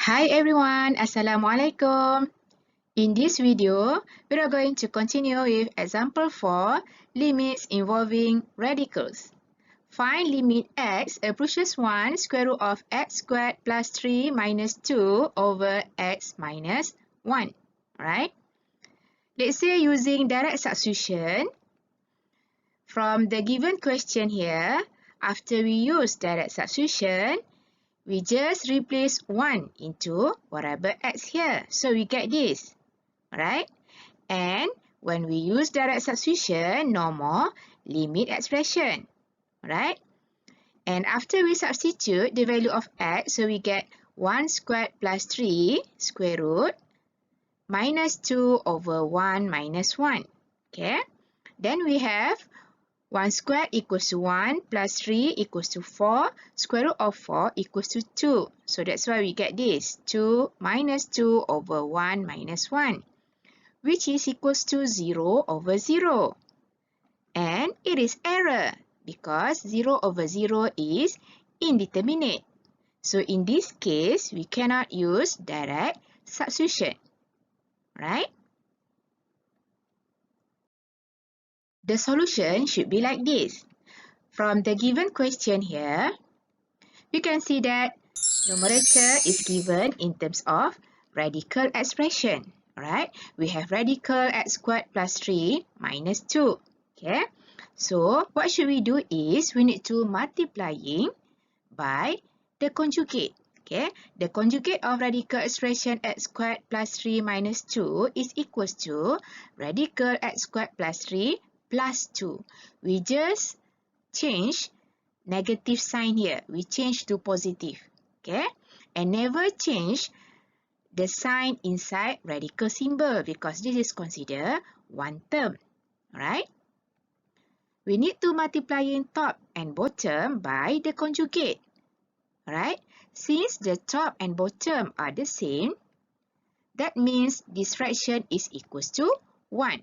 Hi everyone, Assalamualaikum. In this video, we are going to continue with example 4, limits involving radicals. Find limit x approaches 1 square root of x squared plus 3 minus 2 over x minus 1. Alright? Let's say using direct substitution, from the given question here, after we use direct substitution, we just replace 1 into variable x here. So we get this, right? And when we use direct substitution, no more limit expression, right? And after we substitute the value of x, so we get 1 squared plus 3 square root minus 2 over 1 minus 1. Okay? Then we have 1 squared equals to 1 plus 3 equals to 4. Square root of 4 equals to 2. So that's why we get this. 2 minus 2 over 1 minus 1. Which is equals to 0 over 0. And it is error because 0 over 0 is indeterminate. So in this case, we cannot use direct substitution. Right? The solution should be like this. From the given question here, we can see that numerator is given in terms of radical expression. Alright, we have radical x squared plus 3 minus 2. Okay, so what should we do is we need to multiplying by the conjugate. Okay, the conjugate of radical expression x squared plus 3 minus 2 is equals to radical x squared plus 3 plus 2. We just change negative sign here. We change to positive. Okay, and never change the sign inside radical symbol because this is considered one term. Alright? We need to multiply in top and bottom by the conjugate. Alright? Since the top and bottom are the same, that means this fraction is equals to 1.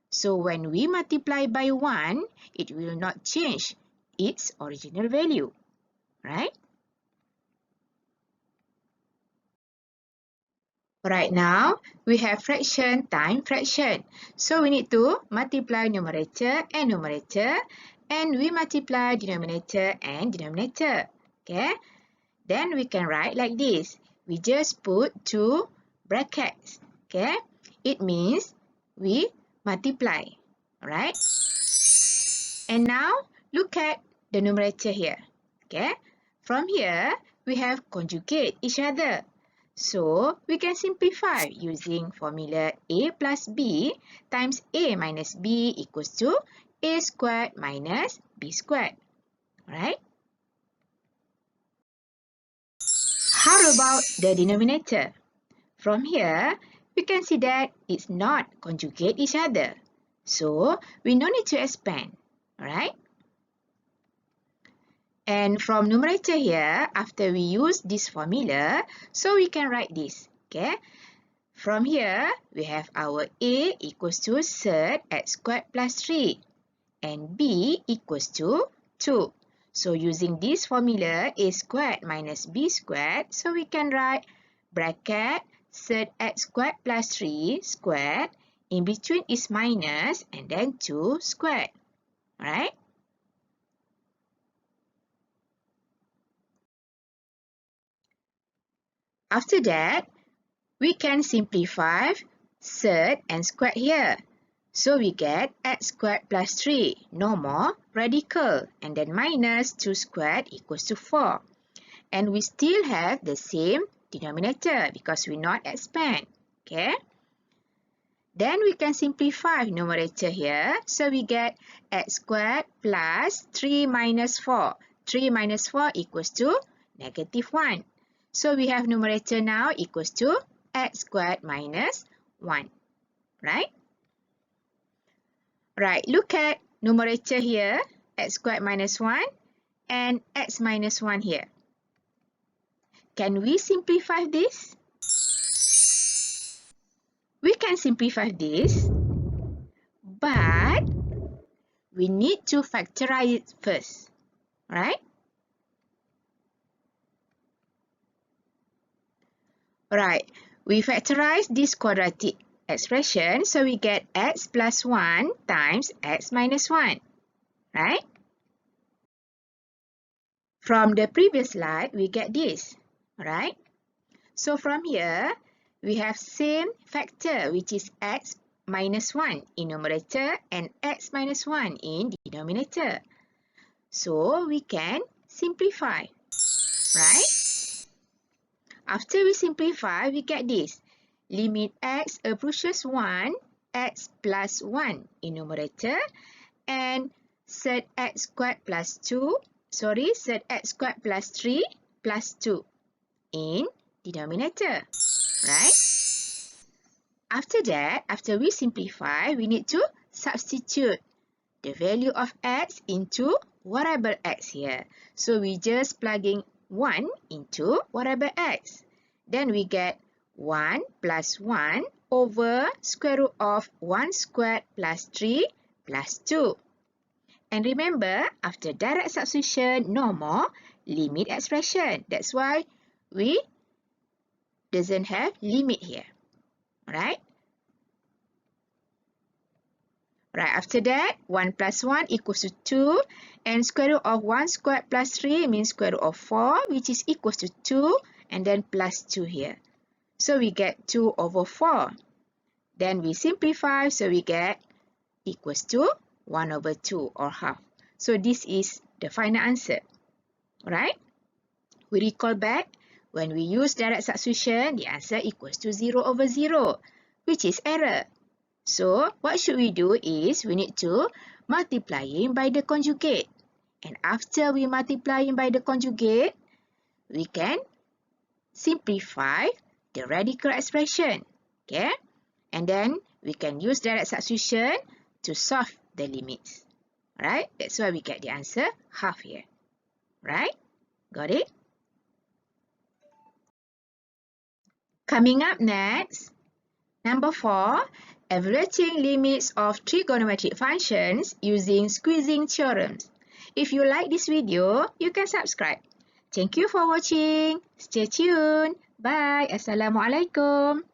So when we multiply by 1, it will not change its original value. Right? Right now, we have fraction times fraction. So we need to multiply numerator and numerator, and we multiply denominator and denominator. Okay? Then we can write like this. We just put 2 brackets. Okay? It means we multiply. Alright? And now, look at the numerator here. Okay? From here, we have conjugate each other. So, we can simplify using formula A plus B times A minus B equals to A squared minus B squared. Alright? How about the denominator? From here, we can see that it's not conjugate each other. So, we no need to expand. Alright? And from numerator here, after we use this formula, so we can write this. Okay? From here, we have our A equals to third x squared plus 3 and B equals to 2. So using this formula, A squared minus B squared, so we can write bracket third x squared plus 3 squared, in between is minus and then 2 squared. Alright? After that, we can simplify third and squared here. So we get x squared plus 3, no more radical, and then minus 2 squared equals to 4. And we still have the same denominator because we not expand. Okay? Then we can simplify numerator here. So we get x squared plus 3 minus 4. 3 minus 4 equals to negative 1. So we have numerator now equals to x squared minus 1. Right? Right, look at numerator here, x squared minus 1 and x minus 1 here. Can we simplify this? We can simplify this, but we need to factorize it first. Right? Right, we factorize this quadratic expression, so we get x plus 1 times x minus 1, right? From the previous slide, we get this, right? So from here, we have same factor, which is x minus 1 in numerator and x minus 1 in denominator. So we can simplify, right? After we simplify, we get this. Limit x approaches 1, x plus 1 in numerator, and set x squared plus 3 plus 2 in denominator, right? After that, after we simplify, we need to substitute the value of x into variable x here. So we just plugging 1 into variable x. Then we get 1 plus 1 over square root of 1 squared plus 3 plus 2. And remember, after direct substitution, no more limit expression. That's why we doesn't have limit here. Alright? Right, after that, 1 plus 1 equals to 2. And square root of 1 squared plus 3 means square root of 4, which is equals to 2. And then plus 2 here. So we get 2 over 4. Then we simplify, so we get equals to 1 over 2 or half. So this is the final answer. Alright? We recall back, when we use direct substitution, the answer equals to 0 over 0, which is error. So what should we do is we need to multiplying by the conjugate. And after we multiplying by the conjugate, we can simplify the radical expression. Okay? And then we can use direct substitution to solve the limits. Alright? That's why we get the answer half here. Right? Got it? Coming up next, number 4, evaluating limits of trigonometric functions using squeezing theorems. If you like this video, you can subscribe. Thank you for watching. Stay tuned. Bye. Assalamualaikum.